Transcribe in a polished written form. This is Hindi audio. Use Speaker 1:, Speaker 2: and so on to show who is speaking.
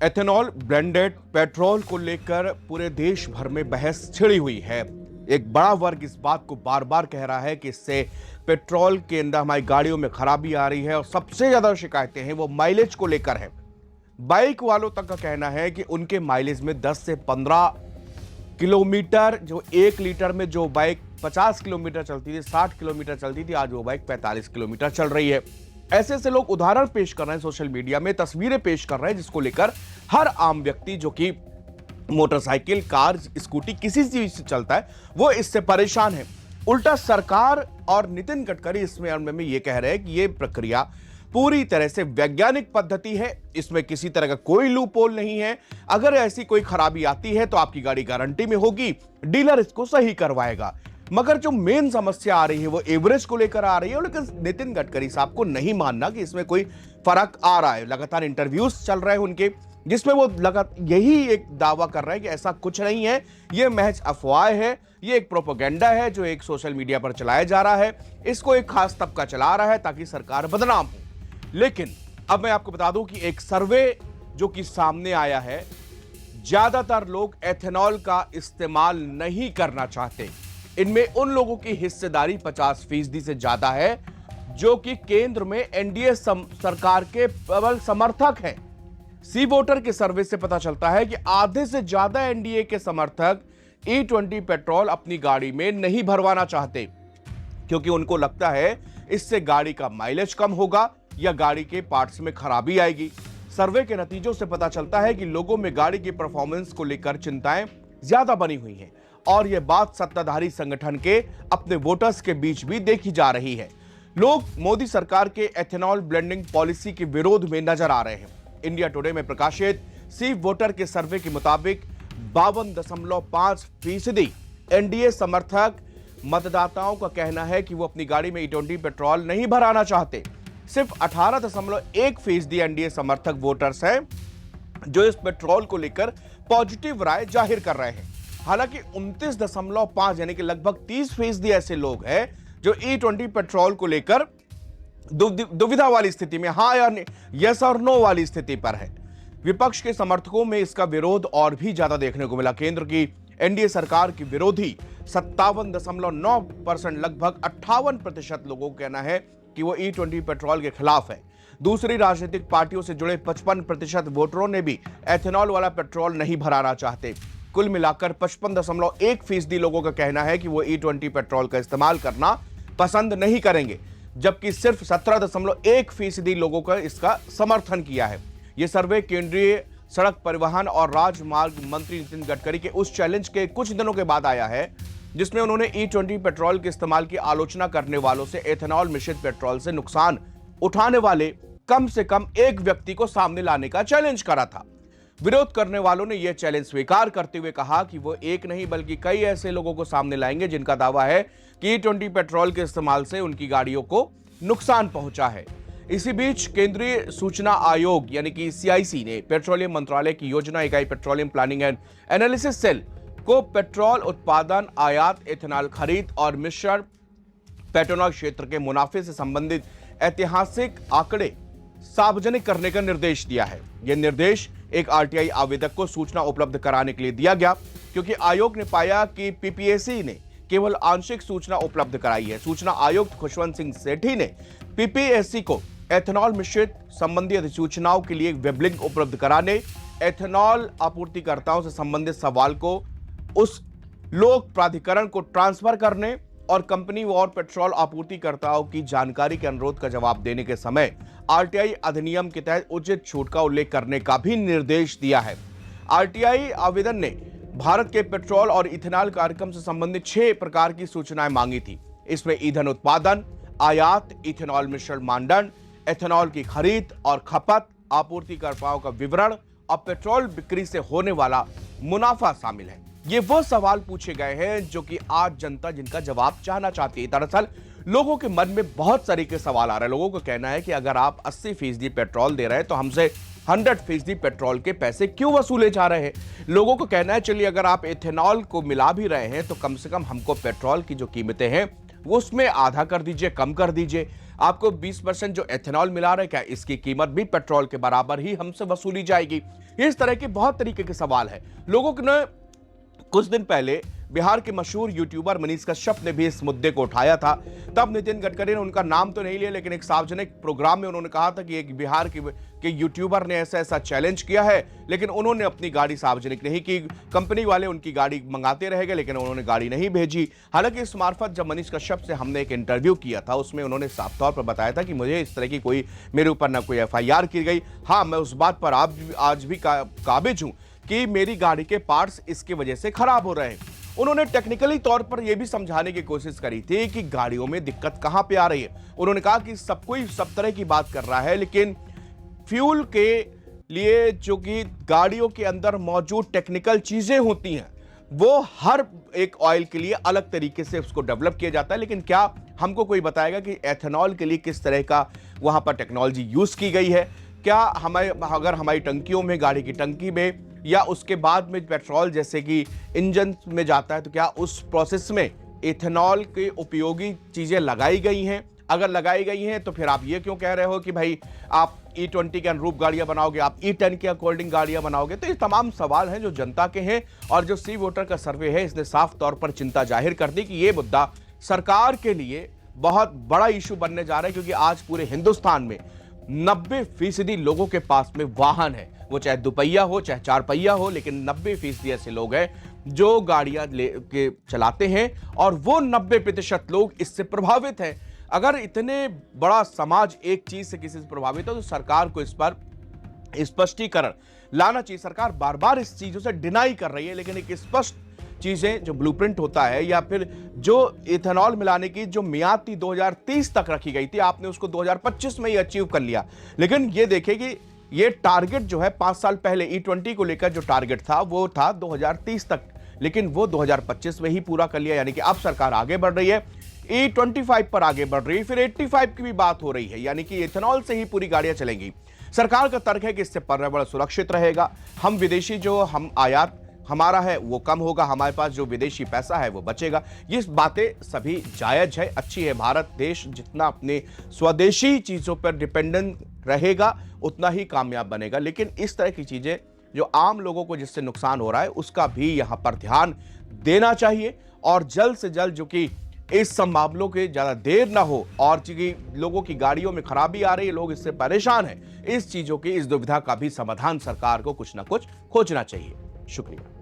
Speaker 1: एथेनॉल ब्लेंडेड पेट्रोल को लेकर पूरे देश भर में बहस छिड़ी हुई है। एक बड़ा वर्ग इस बात को बार बार कह रहा है कि इससे पेट्रोल के अंदर हमारी गाड़ियों में खराबी आ रही है और सबसे ज्यादा शिकायतें हैं वो माइलेज को लेकर है। बाइक वालों तक का कहना है कि उनके माइलेज में 10 से 15 किलोमीटर, जो 1 लीटर में जो बाइक 50 किलोमीटर चलती थी, 60 किलोमीटर चलती थी, आज वो बाइक 45 किलोमीटर चल रही है। ऐसे ऐसे लोग उदाहरण पेश कर रहे हैं, सोशल मीडिया में तस्वीरें पेश कर रहे हैं, जिसको लेकर हर आम व्यक्ति जो कि मोटरसाइकिल, कार, स्कूटी किसी चीज से चलता है वो इससे परेशान है। उल्टा सरकार और नितिन गडकरी इसमें में ये कह रहे हैं कि ये प्रक्रिया पूरी तरह से वैज्ञानिक पद्धति है, इसमें किसी तरह का कोई लूप होल नहीं है। अगर ऐसी कोई खराबी आती है तो आपकी गाड़ी गारंटी में होगी, डीलर इसको सही करवाएगा। मगर जो मेन समस्या आ रही है वो एवरेज को लेकर आ रही है, लेकिन नितिन गडकरी साहब को नहीं मानना कि इसमें कोई फर्क आ रहा है। लगातार इंटरव्यूज चल रहे हैं उनके, जिसमें वो लगातार यही एक दावा कर रहे हैं कि ऐसा कुछ नहीं है, ये महज अफवाह है, ये एक प्रोपेगेंडा है जो एक सोशल मीडिया पर चलाया जा रहा है, इसको एक खास तबका चला रहा है ताकि सरकार बदनाम हो। लेकिन अब मैं आपको बता दूं कि एक सर्वे जो कि सामने आया है, ज्यादातर लोग एथेनॉल का इस्तेमाल नहीं करना चाहते। इनमें उन लोगों की हिस्सेदारी 50% से ज्यादा है जो कि केंद्र में एनडीए सरकार के प्रबल समर्थक हैं। सी वोटर के सर्वे से पता चलता है कि आधे से ज्यादा एनडीए के समर्थक E20 पेट्रोल अपनी गाड़ी में नहीं भरवाना चाहते, क्योंकि उनको लगता है इससे गाड़ी का माइलेज कम होगा या गाड़ी के पार्ट्स में खराबी आएगी। सर्वे के नतीजों से पता चलता है कि लोगों में गाड़ी की परफॉर्मेंस को लेकर चिंताएं ज्यादा बनी हुई हैं और यह बात सत्ताधारी संगठन के अपने वोटर्स के बीच भी देखी जा रही है। लोग मोदी सरकार के एथेनॉल ब्लेंडिंग पॉलिसी के विरोध में नजर आ रहे हैं। इंडिया टुडे में प्रकाशित सी वोटर के सर्वे के मुताबिक 52.5% एनडीए समर्थक मतदाताओं का कहना है कि वो अपनी गाड़ी में E20 पेट्रोल नहीं भराना चाहते। सिर्फ 18.1% एनडीए समर्थक वोटर्स हैं जो इस पेट्रोल को लेकर पॉजिटिव राय जाहिर कर रहे हैं। हालांकि 29.5 यानी कि लगभग 30% ऐसे लोग हैं जो E20 पेट्रोल को लेकर दुविधा वाली स्थिति में, हाँ या यस और नो वाली स्थिति पर है। विपक्ष के समर्थकों में इसका विरोध और भी ज्यादा देखने को मिला। केंद्र की एनडीए सरकार की विरोधी 57.9%, लगभग 58% लोगों का कहना है कि वो E20 पेट्रोल के खिलाफ है। दूसरी राजनीतिक पार्टियों से जुड़े 55% वोटरों ने भी एथेनॉल वाला पेट्रोल नहीं भराना चाहते। कुल मिलाकर 55.1% लोगों का कहना है कि वो E20 पेट्रोल का इस्तेमाल करना पसंद नहीं करेंगे, जबकि सिर्फ 17.1% लोगों का इसका समर्थन किया है। यह सर्वे केंद्रीय सड़क परिवहन और राजमार्ग मंत्री नितिन गडकरी के उस चैलेंज के कुछ दिनों के बाद आया है जिसमें उन्होंने E20 पेट्रोल के इस्तेमाल की आलोचना करने वालों से एथेनॉल मिश्रित पेट्रोल से नुकसान उठाने वाले कम से कम एक व्यक्ति को सामने लाने का चैलेंज करा था। विरोध करने वालों ने यह चैलेंज स्वीकार करते हुए कहा कि वो एक नहीं बल्कि कई ऐसे लोगों को सामने लाएंगे जिनका दावा है कि E20 पेट्रोल के इस्तेमाल से उनकी गाड़ियों को नुकसान पहुंचा है। इसी बीच केंद्रीय सूचना आयोग यानी कि CIC ने पेट्रोलियम मंत्रालय की योजना इकाई petroleum planning and analysis cell को पेट्रोल उत्पादन, आयात, एथेनॉल खरीद और मिश्रण, पेट्रोल क्षेत्र के मुनाफे से संबंधित ऐतिहासिक आंकड़े सार्वजनिक करने का निर्देश दिया है। यह निर्देश एक RTI आवेदक को सूचना उपलब्ध कराने के लिए दिया गया, क्योंकि आयोग ने पाया कि PPAC ने केवल आंशिक सूचना उपलब्ध कराई है। सूचना आयुक्त खुशवंत सिंह सेठी ने PPAC को एथेनॉल मिश्रित संबंधी अधिसूचनाओं के लिए वेब लिंक उपलब्ध कराने, एथेनॉल आपूर्तिकर्ताओं से संबंधित सवाल को उस लोक प्राधिकरण को ट्रांसफर करने और कंपनी और पेट्रोल आपूर्तिकर्ताओं की जानकारी के अनुरोध का जवाब देने के समय RTI अधिनियम के तहत उचित छूट का उल्लेख करने का भी निर्देश दिया है। RTI आवेदन ने भारत के पेट्रोल और इथेनॉल कार्यक्रम से संबंधित 6 प्रकार की सूचनाएं मांगी थी। इसमें ईंधन उत्पादन, आयात, इथेनॉल मिश्रण मानदंड, एथेनॉल की खरीद और खपत, आपूर्तिकर्ताओं का विवरण और पेट्रोल बिक्री से होने वाला मुनाफा शामिल है। ये वो सवाल पूछे गए हैं जो कि आज जनता जिनका जवाब चाहना चाहती है। दरअसल लोगों के मन में बहुत तरीके सवाल आ रहे हैं। लोगों को कहना है कि अगर आप 80% पेट्रोल दे रहे हैं तो हमसे 100% पेट्रोल के पैसे क्यों वसूले जा रहे हैं। लोगों को कहना है चलिए अगर आप एथेनॉल को मिला भी रहे हैं तो कम से कम हमको पेट्रोल की जो कीमतें हैं वो उसमें आधा कर दीजिए, कम कर दीजिए। आपको 20% जो एथेनॉल मिला रहे, क्या इसकी कीमत भी पेट्रोल के बराबर ही हमसे वसूली जाएगी? इस तरह के बहुत तरीके के सवाल है। लोगों ने कुछ दिन पहले बिहार के मशहूर यूट्यूबर मनीष कश्यप ने भी इस मुद्दे को उठाया था। तब नितिन गडकरी ने उनका नाम तो नहीं लिया, लेकिन एक सार्वजनिक प्रोग्राम में उन्होंने कहा था कि एक बिहार के यूट्यूबर ने ऐसा ऐसा चैलेंज किया है, लेकिन उन्होंने अपनी गाड़ी सार्वजनिक नहीं की। कंपनी वाले उनकी गाड़ी मंगाते रह गए, लेकिन उन्होंने गाड़ी नहीं भेजी। हालांकि इस मार्फत जब मनीष कश्यप से हमने एक इंटरव्यू किया था, उसमें उन्होंने साफ तौर पर बताया था कि मुझे इस तरह की कोई मेरे ऊपर ना कोई FIR की गई। हाँ, मैं उस बात पर आज भी काबिज हूं कि मेरी गाड़ी के पार्ट्स इसकी वजह से खराब हो रहे हैं। उन्होंने टेक्निकली तौर पर यह भी समझाने की कोशिश करी थी कि गाड़ियों में दिक्कत कहां पे आ रही है। उन्होंने कहा कि सब कोई सब तरह की बात कर रहा है, लेकिन फ्यूल के लिए जो कि गाड़ियों के अंदर मौजूद टेक्निकल चीजें होती हैं, वो हर एक ऑयल के लिए अलग तरीके से उसको डेवलप किया जाता है। लेकिन क्या हमको कोई बताएगा कि एथेनॉल के लिए किस तरह का वहां पर टेक्नोलॉजी यूज की गई है? क्या अगर हमारी टंकियों में, गाड़ी की टंकी में या उसके बाद में पेट्रोल जैसे कि इंजन में जाता है, तो क्या उस प्रोसेस में इथेनॉल के उपयोगी चीजें लगाई गई हैं? अगर लगाई गई हैं तो फिर आप ये क्यों कह रहे हो कि भाई आप E20 के अनुरूप गाड़ियां बनाओगे, आप E10 के अकॉर्डिंग गाड़ियां बनाओगे? तो ये तमाम सवाल हैं जो जनता के हैं, और जो सी वोटर का सर्वे है इसने साफ तौर पर चिंता जाहिर कर दी कि ये मुद्दा सरकार के लिए बहुत बड़ा इशू बनने जा रहा है, क्योंकि आज पूरे हिंदुस्तान में 90% लोगों के पास में वाहन है, वो चाहे दुपहिया हो चाहे चार पहिया हो, लेकिन 90% ऐसे लोग हैं जो गाड़ियां लेके चलाते हैं, और वो 90% लोग इससे प्रभावित हैं। अगर इतने बड़ा समाज एक चीज से किसी से प्रभावित हो, तो सरकार को इस पर स्पष्टीकरण लाना चाहिए। सरकार बार बार इस चीजों से डिनाई कर रही है, लेकिन एक स्पष्ट चीजें जो ब्लूप्रिंट होता है, या फिर जो इथेनॉल मिलाने की जो मियाद थी 2030 तक रखी गई थी, आपने उसको 2025 में ही अचीव कर लिया। लेकिन ये देखें कि ये टारगेट जो है 5 साल पहले E20 को लेकर जो टारगेट था वो था 2030 तक, लेकिन वो 2025 में ही पूरा कर लिया। यानी कि अब सरकार आगे बढ़ रही है, E25 पर आगे बढ़ रही है, फिर 85 की भी बात हो रही है, यानी कि इथेनॉल से ही पूरी गाड़ियां चलेंगी। सरकार का तर्क है कि इससे पर्यावरण सुरक्षित रहेगा, हम विदेशी जो हम आयात हमारा है वो कम होगा, हमारे पास जो विदेशी पैसा है वो बचेगा। ये बातें सभी जायज है, अच्छी है। भारत देश जितना अपने स्वदेशी चीजों पर डिपेंडेंट रहेगा उतना ही कामयाब बनेगा। लेकिन इस तरह की चीजें जो आम लोगों को जिससे नुकसान हो रहा है, उसका भी यहां पर ध्यान देना चाहिए, और जल्द से जल्द जो कि इस सब मामलों के ज्यादा देर ना हो, और चूंकि लोगों की गाड़ियों में खराबी आ रही है, लोग इससे परेशान हैं, इस चीजों की, इस दुविधा का भी समाधान सरकार को कुछ ना कुछ खोजना चाहिए। शुक्रिया।